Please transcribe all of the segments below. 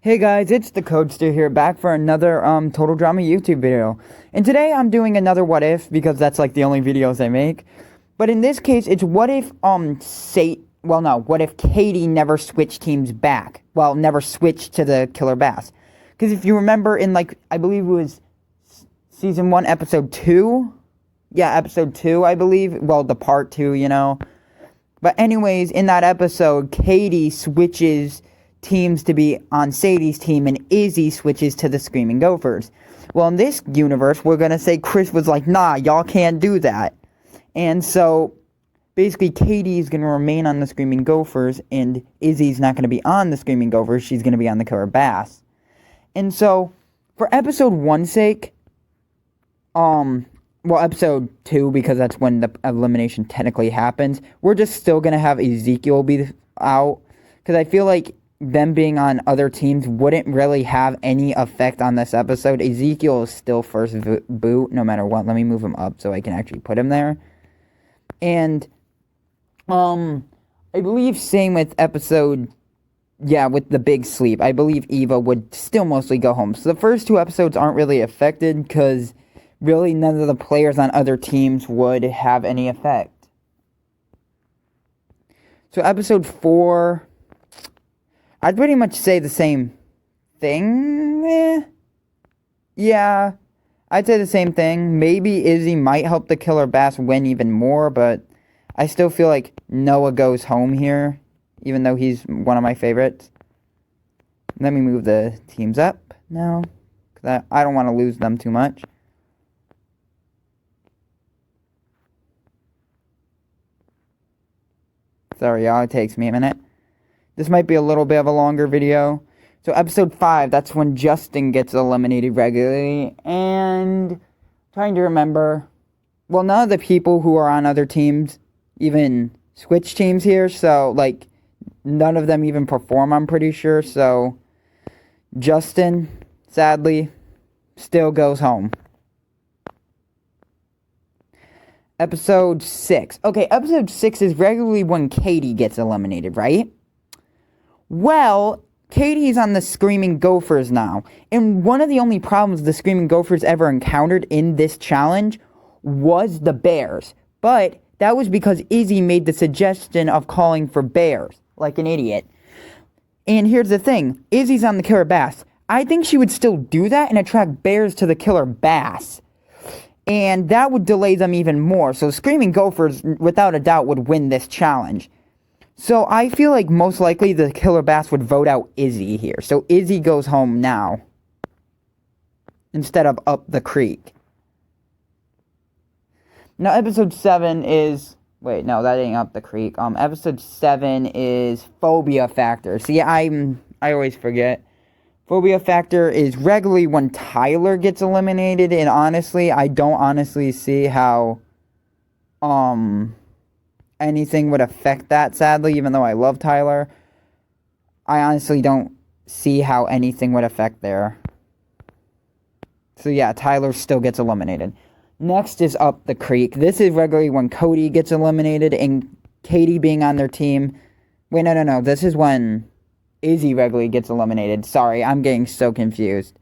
Hey guys, it's the Codester here, back for another Total Drama YouTube video. And today I'm doing another what if, because that's like the only videos I make. But in this case, it's what if what if Katie never switched teams back? Well, never switched to the Killer Bass. Because if you remember in I believe it was season 1, episode 2? Yeah, episode 2, I believe. Well, the part 2, you know. But anyways, in that episode, Katie switches teams to be on Sadie's team, and Izzy switches to the Screaming Gophers. Well, in this universe, we're gonna say Chris was like, nah, y'all can't do that. And so, basically, Katie's gonna remain on the Screaming Gophers, and Izzy's not gonna be on the Screaming Gophers, she's gonna be on the Killer Bass. And so, for episode 1's sake, episode 2, because that's when the elimination technically happens, we're just still gonna have Ezekiel be out, because I feel like them being on other teams wouldn't really have any effect on this episode. Ezekiel is still first boot, no matter what. Let me move him up so I can actually put him there. And, I believe same with with the big sleep. I believe Eva would still mostly go home. So the first 2 episodes aren't really affected, because really none of the players on other teams would have any effect. So episode 4... I'd pretty much say the same thing. Yeah, I'd say the same thing. Maybe Izzy might help the Killer Bass win even more, but I still feel like Noah goes home here, even though he's one of my favorites. Let me move the teams up now, because I don't want to lose them too much. Sorry, y'all, it takes me a minute. This might be a little bit of a longer video. So episode 5, that's when Justin gets eliminated regularly. And trying to remember, well, none of the people who are on other teams even switch teams here. So, none of them even perform, I'm pretty sure. So, Justin, sadly, still goes home. Episode 6. Okay, episode 6 is regularly when Katie gets eliminated, right? Well, Katie's on the Screaming Gophers now, and one of the only problems the Screaming Gophers ever encountered in this challenge was the bears. But that was because Izzy made the suggestion of calling for bears, like an idiot. And here's the thing, Izzy's on the Killer Bass. I think she would still do that and attract bears to the Killer Bass. And that would delay them even more, so Screaming Gophers, without a doubt, would win this challenge. So I feel like most likely the Killer Bass would vote out Izzy here. So Izzy goes home now, instead of up the creek. Now episode 7 is... Wait, no, that ain't up the creek. Episode 7 is Phobia Factor. See, I always forget. Phobia Factor is regularly when Tyler gets eliminated. And honestly, I don't honestly see how... anything would affect that, sadly, even though I love Tyler. I honestly don't see how anything would affect there. So yeah, Tyler still gets eliminated. Next is Up the Creek. This is regularly when Cody gets eliminated and Katie being on their team. Wait, no. This is when Izzy regularly gets eliminated. Sorry, I'm getting so confused.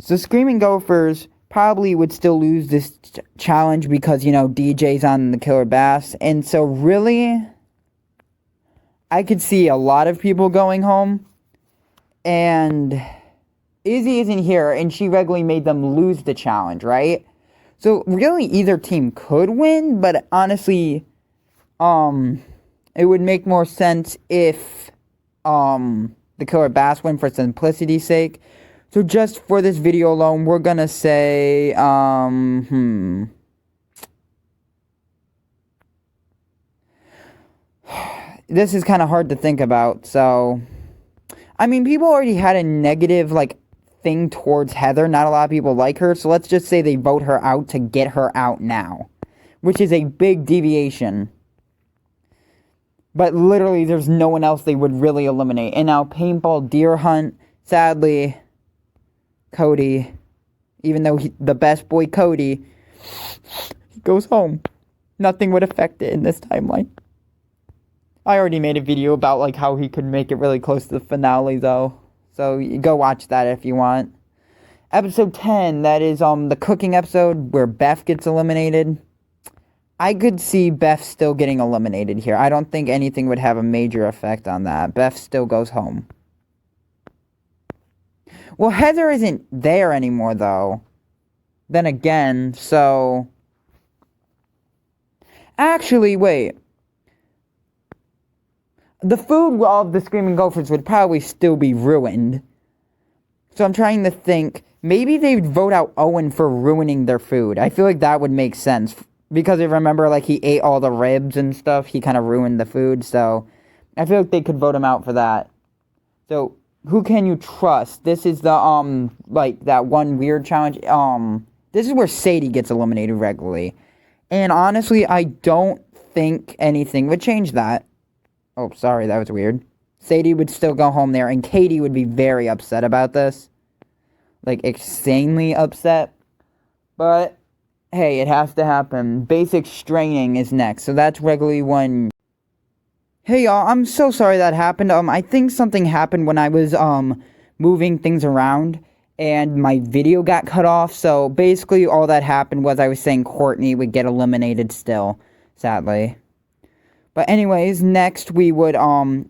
So Screaming Gophers probably would still lose this challenge because, DJ's on the Killer Bass. And so really, I could see a lot of people going home. And Izzy isn't here, and she regularly made them lose the challenge, right? So really, either team could win, but honestly, it would make more sense if the Killer Bass win for simplicity's sake. So just for this video alone, we're gonna say, This is kind of hard to think about, so... I mean, people already had a negative, thing towards Heather. Not a lot of people like her, so let's just say they vote her out to get her out now. Which is a big deviation. But literally, there's no one else they would really eliminate. And now, Paintball Deer Hunt, sadly... Cody, even though the best boy Cody, he goes home. Nothing would affect it in this timeline. I already made a video about, how he could make it really close to the finale, though. So you go watch that if you want. Episode 10, that is the cooking episode where Beth gets eliminated. I could see Beth still getting eliminated here. I don't think anything would have a major effect on that. Beth still goes home. Well, Heather isn't there anymore, though. Then again, so... Actually, wait. The food of the Screaming Gophers would probably still be ruined. So I'm trying to think. Maybe they would vote out Owen for ruining their food. I feel like that would make sense. Because if remember, like, he ate all the ribs and stuff. He kind of ruined the food. So I feel like they could vote him out for that. So who can you trust? This is the, like, that one weird challenge. This is where Sadie gets eliminated regularly. And honestly, I don't think anything would change that. Oh, sorry, that was weird. Sadie would still go home there, and Katie would be very upset about this. Like, insanely upset. But, hey, it has to happen. Basic straining is next, so that's regularly when... Hey, y'all, I'm so sorry that happened. I think something happened when I was, moving things around, and my video got cut off, so basically all that happened was I was saying Courtney would get eliminated still, sadly. But anyways, next we would,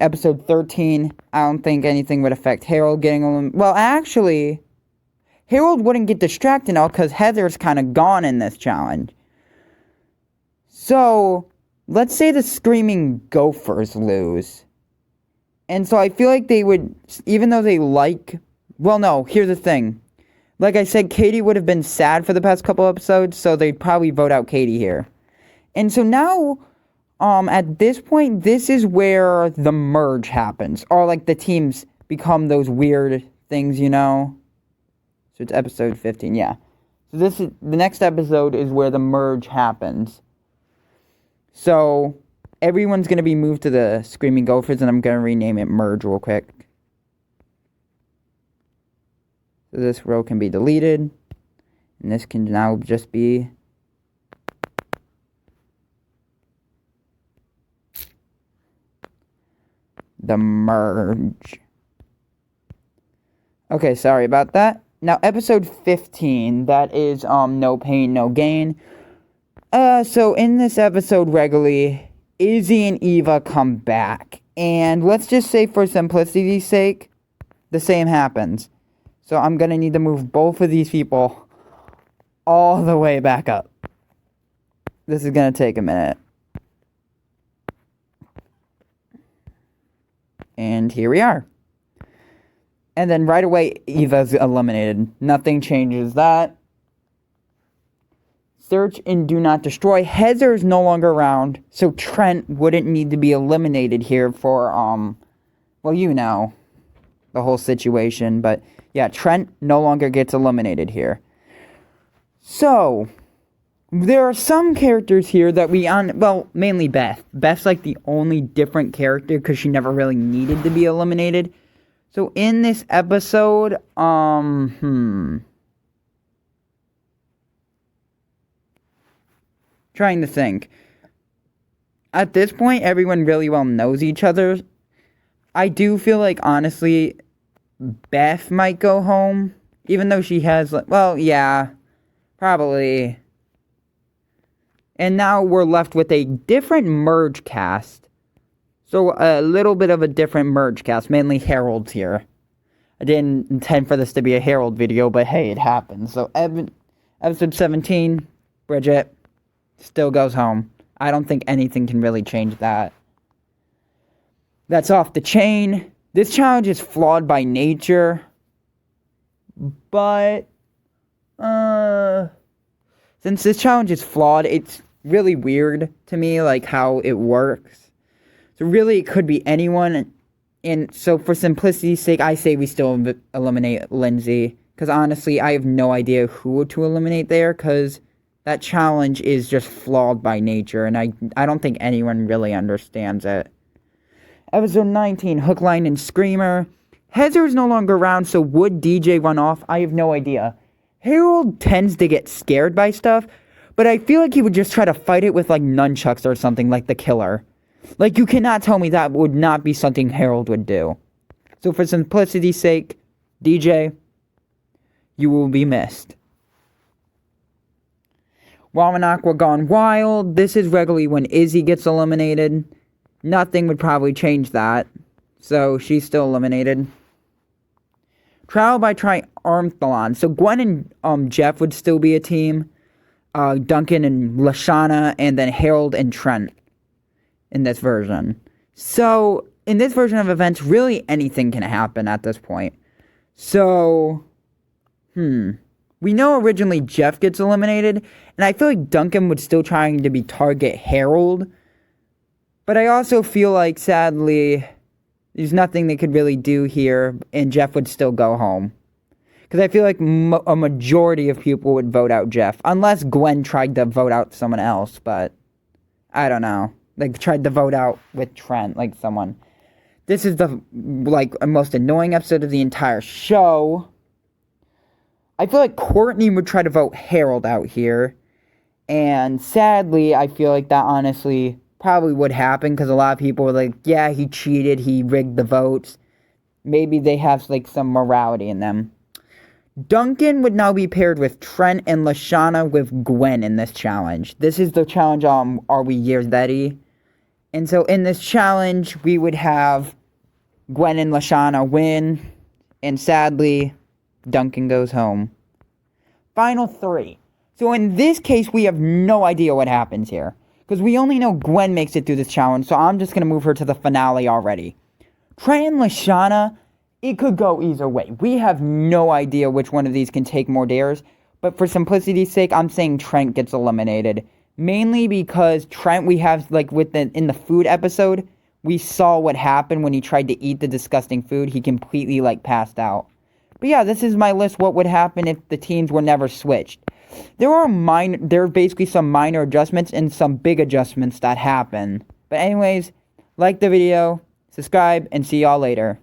episode 13, I don't think anything would affect Harold getting eliminated. Well, actually, Harold wouldn't get distracted now because Heather's kind of gone in this challenge. So, let's say the Screaming Gophers lose. And so I feel like they would, even though they like... Well, no, here's the thing. Like I said, Katie would have been sad for the past couple episodes, so they'd probably vote out Katie here. And so now... at this point, this is where the merge happens. Or, like, the teams become those weird things, you know? So it's episode 15, yeah. So this is, the next episode is where the merge happens. So, everyone's going to be moved to the Screaming Gophers, and I'm going to rename it Merge real quick. So this row can be deleted. And this can now just be... the merge. Okay, sorry about that. Now, episode 15, that is, No Pain, No Gain. So in this episode regularly, Izzy and Eva come back. And let's just say for simplicity's sake, the same happens. So I'm gonna need to move both of these people all the way back up. This is gonna take a minute. And here we are. And then right away, Eva's eliminated. Nothing changes that. Search and do not destroy. Heather is no longer around, so Trent wouldn't need to be eliminated here for, well, you know, the whole situation. But, yeah, Trent no longer gets eliminated here. So, there are some characters here that well, mainly Beth. Beth's like the only different character because she never really needed to be eliminated. So in this episode, trying to think. At this point, everyone really well knows each other. I do feel like, honestly, Beth might go home. Even though she has, well, yeah, probably. And now we're left with a different merge cast. So a little bit of a different merge cast. Mainly Harold's here. I didn't intend for this to be a Harold video, but hey, it happens. So episode 17, Bridget still goes home. I don't think anything can really change that. That's off the chain. This challenge is flawed by nature. But, since this challenge is flawed, it's really weird to me, like, how it works. So really, it could be anyone. And so for simplicity's sake, I say we still eliminate Lindsay. Because honestly, I have no idea who to eliminate there. Because that challenge is just flawed by nature. And I don't think anyone really understands it. Episode 19, Hook, Line, and Screamer. Heather's no longer around, so would DJ run off? I have no idea. Harold tends to get scared by stuff. But I feel like he would just try to fight it with, like, nunchucks or something, like the killer. Like, you cannot tell me that would not be something Harold would do. So for simplicity's sake, DJ, you will be missed. Raw and Aqua Gone Wild. This is regularly when Izzy gets eliminated. Nothing would probably change that. So she's still eliminated. Trial by Triumphalon. So Gwen and Jeff would still be a team. Duncan and Lashana, and then Harold and Trent in this version. So in this version of events, really anything can happen at this point. So, we know originally Jeff gets eliminated, and I feel like Duncan would still trying to be target Harold. But I also feel like, sadly, there's nothing they could really do here, and Jeff would still go home. Because I feel like a majority of people would vote out Jeff. Unless Gwen tried to vote out someone else, but I don't know. Like, tried to vote out with Trent, like someone. This is the, most annoying episode of the entire show. I feel like Courtney would try to vote Harold out here. And sadly, I feel like that honestly probably would happen. Because a lot of people were like, yeah, he cheated, he rigged the votes. Maybe they have, some morality in them. Duncan would now be paired with Trent and Lashana with Gwen in this challenge. This is the challenge on Are We Years Ready? And so in this challenge, we would have Gwen and Lashana win. And sadly, Duncan goes home. Final 3. So in this case, we have no idea what happens here. Because we only know Gwen makes it through this challenge. So I'm just going to move her to the finale already. Trent and Lashana, it could go either way. We have no idea which one of these can take more dares. But for simplicity's sake, I'm saying Trent gets eliminated. Mainly because Trent, we have, in the food episode, we saw what happened when he tried to eat the disgusting food. He completely, passed out. But yeah, this is my list. What would happen if the teams were never switched? There are basically some minor adjustments and some big adjustments that happen. But anyways, like the video, subscribe, and see y'all later.